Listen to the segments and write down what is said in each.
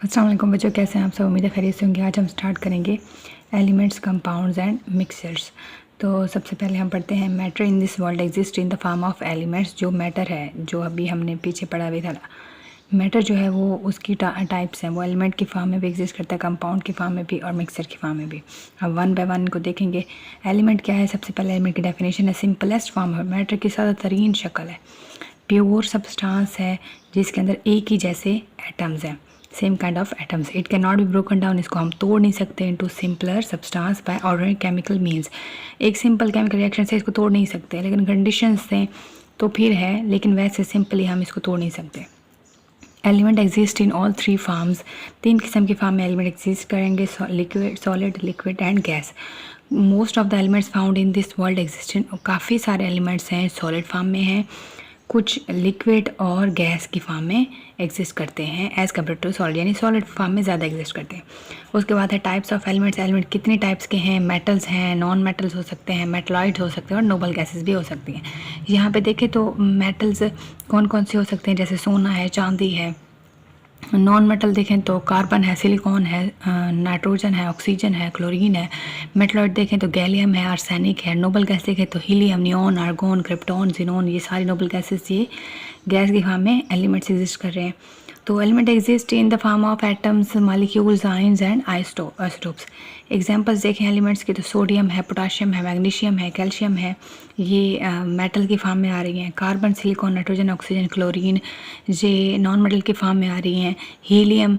अस्सलाम वालेकुम बच्चों, कैसे हैं आप सब। उम्मीद है खैरियत से होंगे। आज हम स्टार्ट करेंगे एलिमेंट्स, कंपाउंड्स एंड मिक्सचर्स। तो सबसे पहले हम पढ़ते हैं matter in this world exist in the form of elements. जो मैटर है, जो अभी हमने पीछे पढ़ा हुआ था, मैटर जो है वो उसकी टाइप्स हैं। वो एलिमेंट की फॉर्म में भी एग्जिस्ट करता है, कंपाउंड की फॉर्म में भी और मिक्सचर की फॉर्म में भी। अब वन बाय वन इनको देखेंगे। एलिमेंट क्या है? सबसे पहले एलिमेंट की डेफिनेशन है, सिंपलेस्ट फॉर्म है, मैटर की सादा तरीन शक्ल है, प्योर सब्सटेंस है जिसके अंदर एक ही जैसे एटम्स हैं, same kind of atoms. It can not be broken down, इसको हम तोड़ नहीं सकते into simpler substance by ordinary chemical means. एक सिंपल केमिकल रिएक्शन से इसको तोड़ नहीं सकते, लेकिन कंडीशंस से तो फिर है, लेकिन वैसे सिंपली हम इसको तोड़ नहीं सकते। Element exist in all three forms. तीन किस्म की फॉर्म में एलिमेंट एग्जिस्ट करेंगे, liquid, solid, liquid and gas. Most of the elements found in this world exist in, काफ़ी सारे एलिमेंट्स हैं सॉलिड फॉर्म में हैं, कुछ लिक्विड और गैस की फॉर्म में एग्जिस्ट करते हैं एज़ कम्पेयर टू सॉलिड, यानी सॉलिड फॉर्म में ज़्यादा एग्जिस्ट करते हैं। उसके बाद है टाइप्स ऑफ एलिमेंट्स। एलिमेंट कितने टाइप्स के हैं? मेटल्स हैं, नॉन मेटल्स हो सकते हैं, मेटलॉइड्स हो सकते हैं और नोबल गैसेस भी हो सकती हैं। यहाँ पे देखें तो मेटल्स कौन कौन से हो सकते हैं, जैसे सोना है, चांदी है। नॉन मेटल देखें तो कार्बन है, सिलिकॉन है, नाइट्रोजन है, ऑक्सीजन है, क्लोरीन है। मेटलॉइड देखें तो गैलियम है, आर्सेनिक है। नोबल गैस देखें तो helium, neon, argon, krypton, xenon, ये सारी नोबल गैसेस ये गैस की फॉर्म में एलिमेंट्स एग्जिस्ट कर रहे हैं। तो element exist in the form of atoms, molecules, ions and isotopes. Examples देखें एलिमेंट्स की तो सोडियम है, पोटाशियम है, मैग्नीशियम है, कैल्शियम है, ये मेटल की फॉर्म में आ रही हैं। Carbon, silicon, nitrogen, oxygen, chlorine ये नॉन मेटल की फॉर्म में आ रही हैं। हीलियम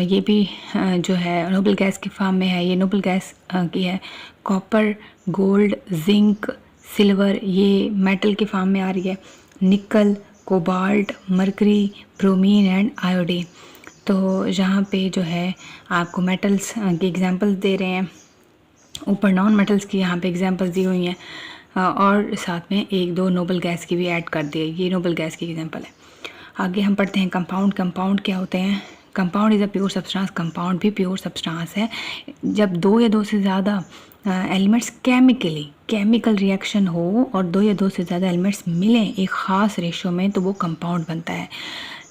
ये भी जो है नोबल गैस की फॉर्म में है, ये नोबल गैस की है। कॉपर, गोल्ड, जिंक, सिल्वर ये मेटल की फॉर्म में आ रही है। निकल, cobalt, mercury, bromine and iodine. तो यहाँ पे जो है आपको मेटल्स की एग्जांपल्स दे रहे हैं, ऊपर नॉन मेटल्स की यहाँ पे एग्जांपल्स दी हुई हैं, और साथ में एक दो नोबल गैस की भी ऐड कर दी है। ये नोबल गैस की एग्जांपल है। आगे हम पढ़ते हैं कंपाउंड। कंपाउंड क्या होते हैं? Compound is a pure substance. Compound भी प्योर सब्सटेंस है जब दो या दो से ज़्यादा एलिमेंट्स केमिकल रिएक्शन हो और दो या दो से ज़्यादा एलिमेंट्स मिलें एक ख़ास रेशो में, तो वो कंपाउंड बनता है।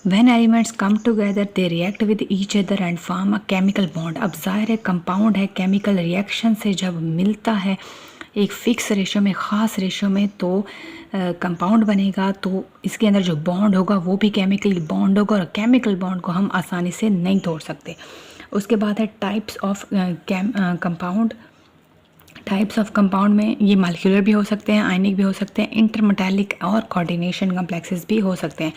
When elements come together, they react with each other and form a chemical bond. अब जाहिर है कंपाउंड है, केमिकल रिएक्शन से जब मिलता है एक फ़िक्स रेशो में, ख़ास रेशो में, तो कंपाउंड बनेगा। तो इसके अंदर जो बॉन्ड होगा वो भी केमिकली बॉन्ड होगा, और केमिकल बॉन्ड को हम आसानी से नहीं तोड़ सकते। उसके बाद है types of compound. Types of compound में ये मालिक्यूलर भी हो सकते हैं, आयनिक भी हो सकते हैं, इंटरमेटालिक और कोऑर्डिनेशन कम्प्लेक्सेस भी हो सकते हैं।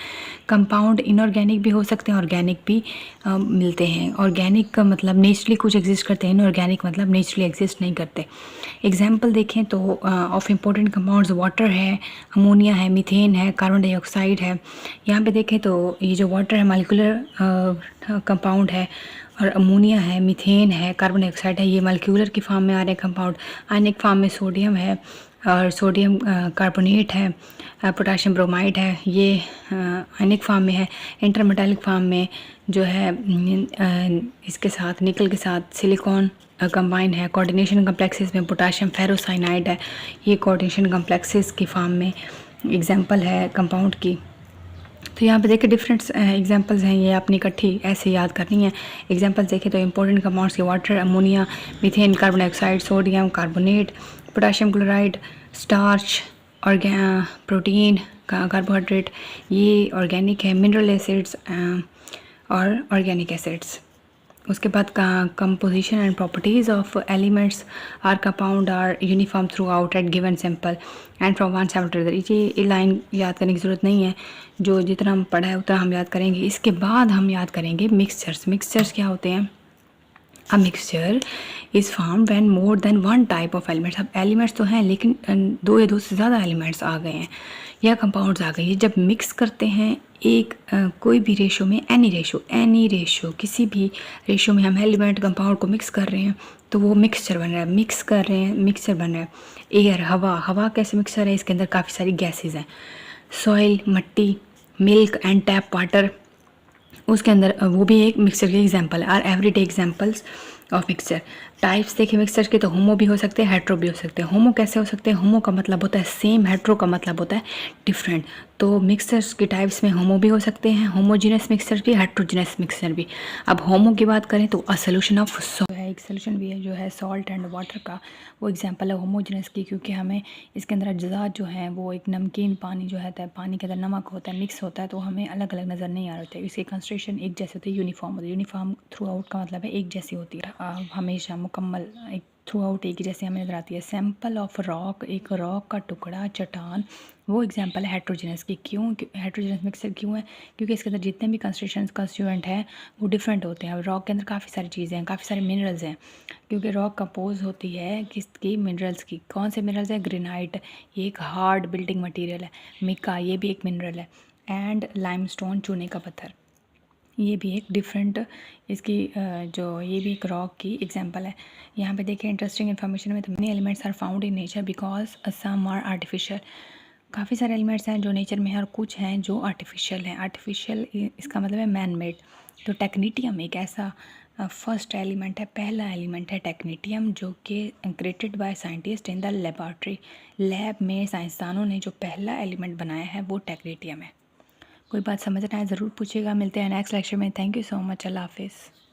कंपाउंड इनऑर्गेनिक भी हो सकते हैं, ऑर्गेनिक भी मिलते हैं। ऑर्गेनिक का मतलब नेचुरली कुछ एग्जिस्ट करते हैं, इनऑर्गेनिक मतलब नेचुरली एग्जिस्ट नहीं करते। एग्जाम्पल देखें तो ऑफ इम्पोर्टेंट कंपाउंड्स वाटर है, अमोनिया है, मीथेन है, कार्बन डाइऑक्साइड है। यहाँ पे देखें तो ये जो वाटर है मालिक्यूलर कंपाउंड है, और अमोनिया है, मीथेन है, कार्बन डाइऑक्साइड है, ये मालिक्यूलर की फॉर्म में आ रहे हैं कंपाउंड। आयनिक फॉर्म में सोडियम है और सोडियम कार्बोनेट है, पोटाशियम ब्रोमाइड है, ये आयनिक फॉर्म में है। इंटरमेटालिक फॉर्म में जो है इसके साथ निकल के साथ सिलिकॉन कंबाइन है। कोऑर्डिनेशन कम्प्लेक्सेस में पोटाशियम फेरोसाइनाइड है, ये कोऑर्डिनेशन कम्प्लेक्सेस की फॉर्म में एग्जांपल है कंपाउंड की। तो यहाँ पे देखिए डिफरेंट एग्जांपल्स हैं, ये आपने इकट्ठी ऐसे याद करनी है। एग्जांपल्स देखें तो इंपॉर्टेंट कंपाउंड्स के water, ammonia, methane, carbon dioxide, sodium carbonate, potassium chloride, starch, protein, carbohydrate, ये ऑर्गेनिक है। मिनरल एसिड्स और ऑर्गेनिक एसिड्स। उसके बाद composition and properties of elements are compound are uniform throughout at given sample and from one sample to other. ये line याद करने की ज़रूरत नहीं है, जो जितना हम पढ़ा है उतना हम याद करेंगे। इसके बाद हम याद करेंगे मिक्सचर्स। मिक्सचर्स क्या होते हैं? A mixture is form when more than one type of elements. अब एलिमेंट्स तो हैं लेकिन दो या दो से ज़्यादा एलिमेंट्स आ गए हैं या कंपाउंड्स आ गए हैं। जब मिक्स करते हैं एक कोई भी रेशो में, एनी रेशो किसी भी रेशो में हम एलिमेंट कंपाउंड को मिक्स कर रहे हैं, तो वो मिक्सचर बन रहा है। मिक्सचर बन रहा है। एयर, हवा कैसे मिक्सचर है? इसके अंदर काफ़ी सारी गैसेज हैं। सॉइल, मट्टी, मिल्क एंड टैप वाटर, उसके अंदर वो भी एक मिक्सचर के एग्जांपल है। Are everyday examples of mixture. Types देखें मिक्सचर्स के, तो होमो भी हो सकते हैं, हेट्रो भी हो सकते हैं। होमो कैसे हो सकते हैं? होमो का मतलब होता है सेम, हेट्रो का मतलब होता है डिफरेंट। तो मिक्सचर्स के टाइप्स में होमो भी हो सकते हैं, होमोजीनस मिक्सचर भी, हेट्रोजीनस मिक्सचर भी। अब होमो की बात करें तो अ सोल्यूशन ऑफ है, एक सोल्यूशन भी है जो है सॉल्ट एंड वाटर का, वो एग्जांपल है होमोजीनस की, क्योंकि हमें इसके अंदर अज्जा जो है वो एक नमकीन पानी जो है पानी के अंदर नमक होता है, मिक्स होता है, तो हमें अलग अलग नज़र नहीं आ रहे थे। इसकी कंसंट्रेशन एक जैसे होती है, यूनिफॉर्म होती है। यूनिफॉर्म थ्रू आउट का मतलब है एक जैसी होती है, हमेशा मुकम्मल एक थ्रू आउट एक जैसे हमें नज़र आती है। सैम्पल ऑफ रॉक, एक रॉक का टुकड़ा, चट्टान, वो एग्जांपल है हेट्रोजीनस की। क्यों हेट्रोजीनस मिक्सचर क्यों है? क्योंकि इसके अंदर जितने भी कंस्टिट्यूएंट्स कंस्टिट्यूएंट हैं वो डिफरेंट होते हैं। रॉक के अंदर काफ़ी सारी चीज़ें हैं, काफ़ी सारे मिनरल्स हैं, क्योंकि रॉक कंपोज होती है किसकी? मिनरल्स की। कौन से मिनरल्स है? ग्रेनाइट, ये एक हार्ड बिल्डिंग मटेरियल है। मिका, ये भी एक मिनरल है। एंड लाइमस्टोन, चूने का पत्थर, ये भी एक डिफरेंट इसकी जो ये भी एक रॉक की एग्जांपल है। यहाँ पे देखिए इंटरेस्टिंग इन्फॉर्मेशन में, many elements are found in nature because some are artificial. काफ़ी सारे एलिमेंट्स हैं जो नेचर में हैं और कुछ हैं जो आर्टिफिशियल हैं। आर्टिफिशियल इसका मतलब है मैन मेड। तो टेक्नीटियम एक ऐसा फर्स्ट एलिमेंट है, पहला एलिमेंट है टेक्नीटियम, जो कि created by scientist in the laboratory. Lab में साइंसदानों ने जो पहला एलिमेंट बनाया है वो टेक्नीटियम है। कोई बात समझ ना आए ज़रूर पूछिएगा। मिलते हैं नेक्स्ट लेक्चर में। Thank you so much. अल्लाह हाफिज़।